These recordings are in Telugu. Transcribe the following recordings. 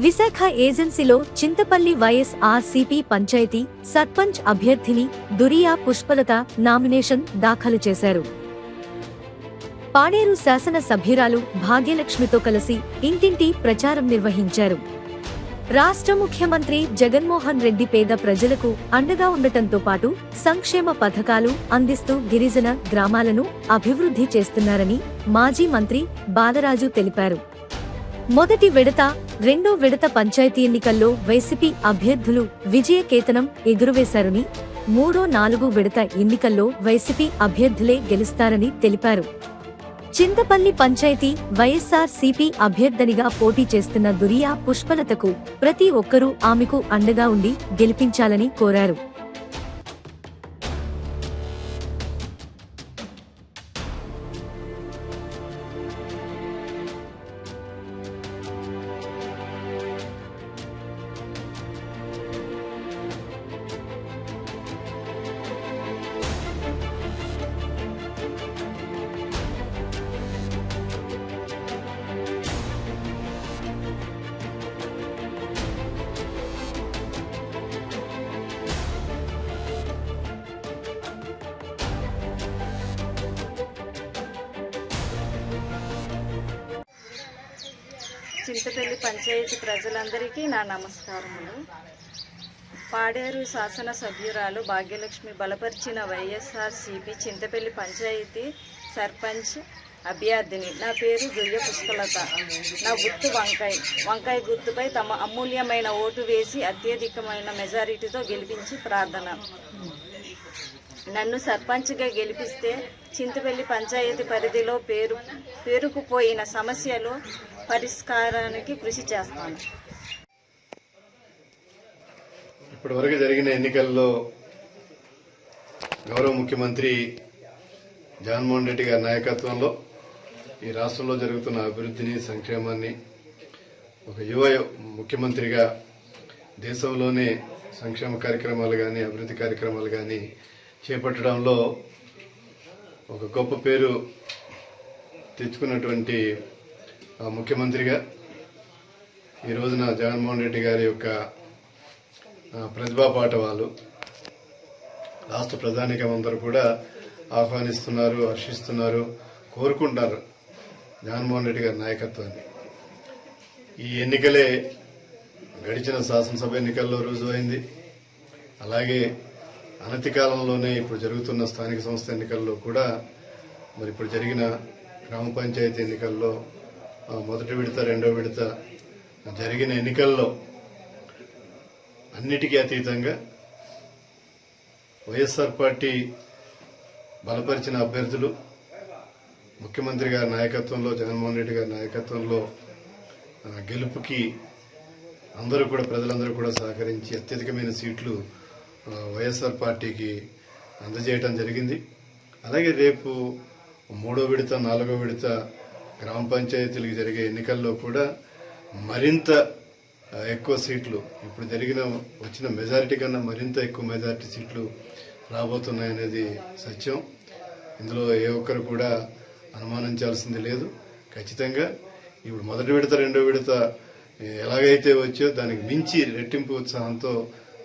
విశాఖ ఏజెన్సీలో చింతపల్లి వైఎస్ఆర్సీపీ పంచాయతీ సర్పంచ్ అభ్యర్థిని దురియా పుష్పలత నామినేషన్ దాఖలు చేశారు. పాడేరు శాసన సభ్యురాలు భాగ్యలక్ష్మితో కలిసి ఇంటింటి ప్రచారం నిర్వహించారు. రాష్ట్ర ముఖ్యమంత్రి జగన్మోహన్ రెడ్డి పేద ప్రజలకు అండగా ఉండటంతో పాటు సంక్షేమ పథకాలు అందిస్తూ గిరిజన గ్రామాలను అభివృద్ధి చేస్తున్నారని మాజీ మంత్రి బాలరాజు తెలిపారు. మొదటి విడత, రెండో విడత పంచాయతీ ఎన్నికల్లో వైసీపీ అభ్యర్థులు విజయకేతనం ఎగురవేశారని, మూడో, నాలుగో విడత ఎన్నికల్లో వైసీపీ అభ్యర్థులే గెలుస్తారని తెలిపారు. చింతపల్లి పంచాయతీ వైఎస్ఆర్సీపీ అభ్యర్థినిగా పోటీ చేస్తున్న దురియా పుష్పలతకు ప్రతి ఒక్కరూ ఆమెకు అండగా ఉండి గెలిపించాలని కోరారు. చింతపల్లి పంచాయతీ ప్రజలందరికీ నా నమస్కారములు. పాడేరు శాసన సభ్యురాలు భాగ్యలక్ష్మి బలపరిచిన వైఎస్ఆర్సీపీ చింతపల్లి పంచాయతీ సర్పంచ్ అభ్యర్థిని. నా పేరు దురియా పుష్పలత. నా గుర్తు వంకాయ గుర్తుపై తమ అమూల్యమైన ఓటు వేసి అత్యధికమైన మెజారిటీతో గెలిపించి ప్రార్థన. నన్ను సర్పంచ్గా గెలిపిస్తే చింతపల్లి పంచాయతీ పరిధిలో పేరుకుపోయిన సమస్యలు పరిష్కారానికి కృషి చేస్తాను. ఇప్పటివరకు జరిగిన ఎన్నికల్లో గౌరవ ముఖ్యమంత్రి జగన్మోహన్ రెడ్డి గారి నాయకత్వంలో ఈ రాష్ట్రంలో జరుగుతున్న అభివృద్ధిని, సంక్షేమాన్ని ఒక యువ ముఖ్యమంత్రిగా దేశంలోనే సంక్షేమ కార్యక్రమాలు కానీ, అభివృద్ధి కార్యక్రమాలు కానీ చేపట్టడంలో ఒక గొప్ప పేరు తెచ్చుకున్నటువంటి ముఖ్యమంత్రిగా ఈ రోజున జగన్మోహన్ రెడ్డి గారి యొక్క ప్రతిభా పాఠవాలు రాష్ట్ర ప్రధానికం అందరూ కూడా ఆహ్వానిస్తున్నారు, హర్షిస్తున్నారు, కోరుకుంటారు జగన్మోహన్ రెడ్డి గారి నాయకత్వాన్ని. ఈ ఎన్నికలే గడిచిన శాసనసభ ఎన్నికల్లో రుజువైంది. అలాగే అనతి కాలంలోనే ఇప్పుడు జరుగుతున్న స్థానిక సంస్థ ఎన్నికల్లో కూడా మరి ఇప్పుడు జరిగిన గ్రామ పంచాయతీ ఎన్నికల్లో మొదటి విడత, రెండో విడత జరిగిన ఎన్నికల్లో అన్నిటికీ అతీతంగా వైఎస్ఆర్ పార్టీ బలపరిచిన అభ్యర్థులు ముఖ్యమంత్రి గారి నాయకత్వంలో, జగన్మోహన్ రెడ్డి గారి నాయకత్వంలో గెలుపుకి ప్రజలందరూ కూడా సహకరించి అత్యధికమైన సీట్లు వైఎస్ఆర్ పార్టీకి అందజేయడం జరిగింది. అలాగే రేపు మూడో విడత, నాలుగో విడత గ్రామ పంచాయతీలకు జరిగే ఎన్నికల్లో కూడా మరింత ఎక్కువ సీట్లు, ఇప్పుడు వచ్చిన మెజారిటీ కన్నా మరింత ఎక్కువ మెజారిటీ సీట్లు రాబోతున్నాయనేది సత్యం. ఇందులో ఏ ఒక్కరు కూడా అనుమానించాల్సింది లేదు. ఖచ్చితంగా ఇప్పుడు మొదటి విడత, రెండో విడత ఎలాగైతే వచ్చో దానికి మించి రెట్టింపు ఉత్సాహంతో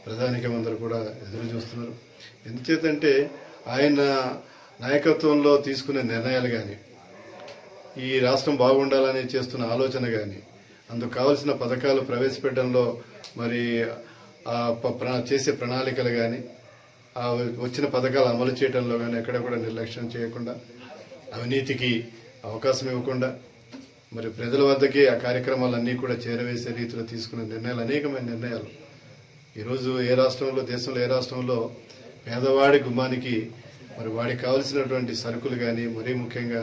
ప్రధానికమందరూ కూడా ఎదురు చూస్తున్నారు. ఎందుచేతంటే ఆయన నాయకత్వంలో తీసుకునే నిర్ణయాలు కానీ, ఈ రాష్ట్రం బాగుండాలని చేస్తున్న ఆలోచన కానీ, అందుకు కావలసిన పథకాలు ప్రవేశపెట్టడంలో మరి చేసే ప్రణాళికలు కానీ, వచ్చిన పథకాలు అమలు చేయడంలో కానీ ఎక్కడ కూడా నిర్లక్ష్యం చేయకుండా, అవినీతికి అవకాశం ఇవ్వకుండా మరి ప్రజల వద్దకే ఆ కార్యక్రమాలన్నీ కూడా చేరవేసే రీతిలో తీసుకున్న నిర్ణయాలు, అనేకమైన నిర్ణయాలు. ఈరోజు దేశంలో ఏ రాష్ట్రంలో పేదవాడి గుమ్మానికి మరి వాడికి కావలసినటువంటి సరుకులు కానీ, మరీ ముఖ్యంగా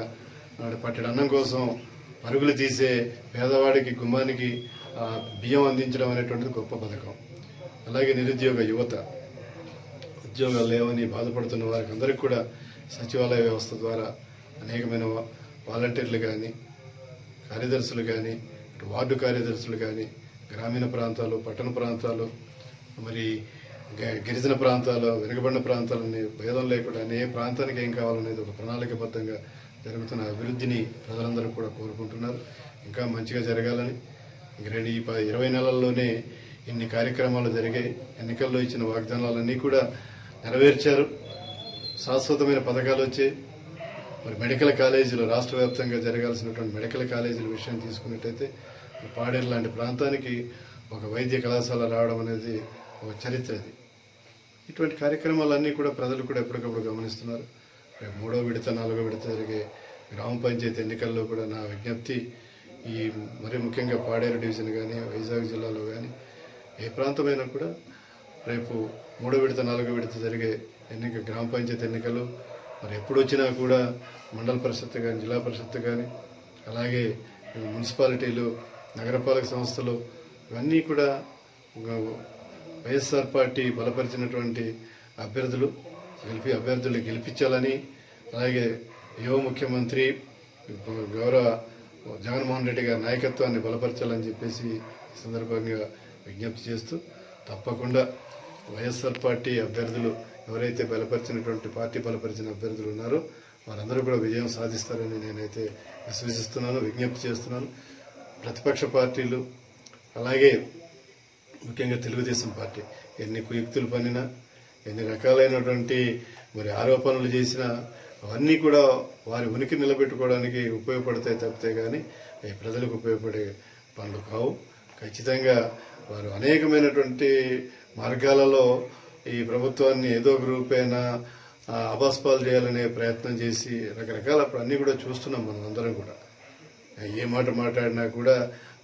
వాడి పట్టెడు అన్నం కోసం పరుగులు తీసే పేదవాడికి గుమ్మానికి బియ్యం అందించడం అనేటువంటిది గొప్ప పథకం. అలాగే నిరుద్యోగ యువత, ఉద్యోగాలు లేవని బాధపడుతున్న వారికి అందరికీ కూడా సచివాలయ వ్యవస్థ ద్వారా అనేకమైన వాలంటీర్లు కానీ, కార్యదర్శులు కానీ, వార్డు కార్యదర్శులు కానీ, గ్రామీణ ప్రాంతాలు, పట్టణ ప్రాంతాలు, మరి గిరిజన ప్రాంతాలు, వెనుకబడిన ప్రాంతాలని భేదం లేకుండా ఏ ప్రాంతానికి ఏం కావాలనేది ఒక ప్రణాళికబద్ధంగా జరుగుతున్న అభివృద్ధిని ప్రజలందరూ కూడా కోరుకుంటున్నారు. ఇంకా మంచిగా జరగాలని ఇంక 20 నెలల్లోనే ఇన్ని కార్యక్రమాలు జరిగాయి. ఎన్నికల్లో ఇచ్చిన వాగ్దానాలన్నీ కూడా నెరవేర్చారు. శాశ్వతమైన పథకాలు వచ్చాయి. మరి మెడికల్ కాలేజీలు రాష్ట్ర వ్యాప్తంగా జరగాల్సినటువంటి మెడికల్ కాలేజీల విషయం తీసుకున్నట్టయితే పాడేరు లాంటి ప్రాంతానికి ఒక వైద్య కళాశాల రావడం అనేది ఒక చరిత్ర. ఇది ఇటువంటి కార్యక్రమాలన్నీ కూడా ప్రజలు కూడా ఎప్పటికప్పుడు గమనిస్తున్నారు. రేపు 3వ విడత 4వ విడత జరిగే గ్రామ పంచాయతీ ఎన్నికల్లో కూడా నా విజ్ఞప్తి ఈ మరి ముఖ్యంగా పాడేరు డివిజన్ కానీ వైజాగ్ జిల్లాలో కానీ ఏ ప్రాంతమైనా కూడా రేపు 3వ విడత 4వ విడత జరిగే గ్రామ పంచాయతీ ఎన్నికలు మరి ఎప్పుడు వచ్చినా కూడా మండల పరిషత్ కానీ జిల్లా పరిషత్ కానీ అలాగే మున్సిపాలిటీలు నగరపాలక సంస్థలు ఇవన్నీ కూడా వైఎస్ఆర్ పార్టీ బలపరిచినటువంటి అభ్యర్థులు గెలిపించాలని, అలాగే యువ ముఖ్యమంత్రి గౌరవ జగన్మోహన్ రెడ్డి గారి నాయకత్వాన్ని బలపరచాలని చెప్పేసి ఈ సందర్భంగా విజ్ఞప్తి చేస్తూ తప్పకుండా వైఎస్ఆర్ పార్టీ అభ్యర్థులు ఎవరైతే పార్టీ బలపరిచిన అభ్యర్థులు ఉన్నారో వారందరూ కూడా విజయం సాధిస్తారని నేనైతే విశ్వసిస్తున్నాను, విజ్ఞప్తి చేస్తున్నాను. ప్రతిపక్ష పార్టీలు అలాగే ముఖ్యంగా తెలుగుదేశం పార్టీ ఎన్ని కుయుక్తులు పన్నినా ఎన్ని రకాలైనటువంటి మరి ఆరోపణలు చేసినా అవన్నీ కూడా వారి ఉనికి నిలబెట్టుకోవడానికి ఉపయోగపడతాయి తప్పితే కానీ అవి ప్రజలకు ఉపయోగపడే పనులు కావు. ఖచ్చితంగా వారు అనేకమైనటువంటి మార్గాలలో ఈ ప్రభుత్వాన్ని ఏదో ఒక రూపేణా అబాస్పాలు చేయాలనే ప్రయత్నం చేసి రకరకాల అన్నీ కూడా చూస్తున్నాం మనం అందరం కూడా. ఏ మాట మాట్లాడినా కూడా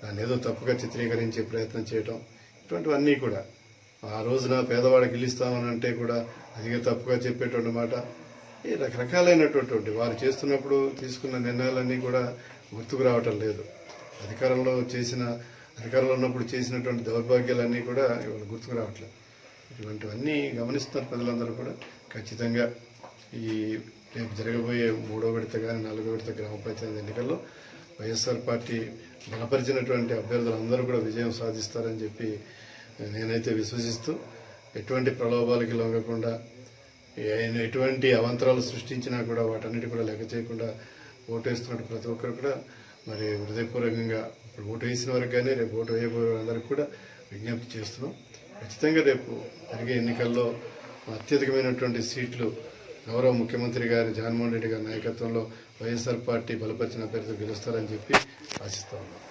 దాన్ని ఏదో తప్పుగా చిత్రీకరించే ప్రయత్నం చేయటం ఇటువంటివన్నీ కూడా ఆ రోజున పేదవాడికి ఇల్లిస్తామని అంటే కూడా అదిగా తప్పుగా చెప్పేటువంటి మాట. ఈ రకరకాలైనటువంటి వారు చేస్తున్నప్పుడు తీసుకున్న నిర్ణయాలన్నీ కూడా గుర్తుకు రావటం లేదు. అధికారంలో ఉన్నప్పుడు చేసినటువంటి దౌర్భాగ్యాలన్నీ కూడా ఇవాళ గుర్తుకు రావట్లేదు. ఇటువంటివన్నీ గమనిస్తున్నారు ప్రజలందరూ కూడా. ఖచ్చితంగా ఈ రేపు జరగబోయే 3వ విడత కానీ 4వ విడత గ్రామ పంచాయతీ ఎన్నికల్లో వైఎస్ఆర్ పార్టీ బలపరిచినటువంటి అభ్యర్థులందరూ కూడా విజయం సాధిస్తారని చెప్పి నేనైతే విశ్వసిస్తూ ఎటువంటి ప్రలోభాలకి లొంగకుండా ఎటువంటి అవాంతరాలు సృష్టించినా కూడా వాటన్నిటి కూడా లెక్క చేయకుండా ఓటేస్తున్నట్టు ప్రతి ఒక్కరు కూడా మరి హృదయపూర్వకంగా ఇప్పుడు ఓటు వేసిన వరకు కానీ రేపు ఓటు వేయబోయే అందరికీ కూడా విజ్ఞప్తి చేస్తున్నాం. ఖచ్చితంగా రేపు జరిగే ఎన్నికల్లో అత్యధికమైనటువంటి సీట్లు గౌరవ ముఖ్యమంత్రి గారి జగన్మోహన్ రెడ్డి గారి నాయకత్వంలో వైఎస్ఆర్ పార్టీ బలపరిచిన అభ్యర్థులు గెలుస్తారని చెప్పి ఆశిస్తా ఉన్నాం.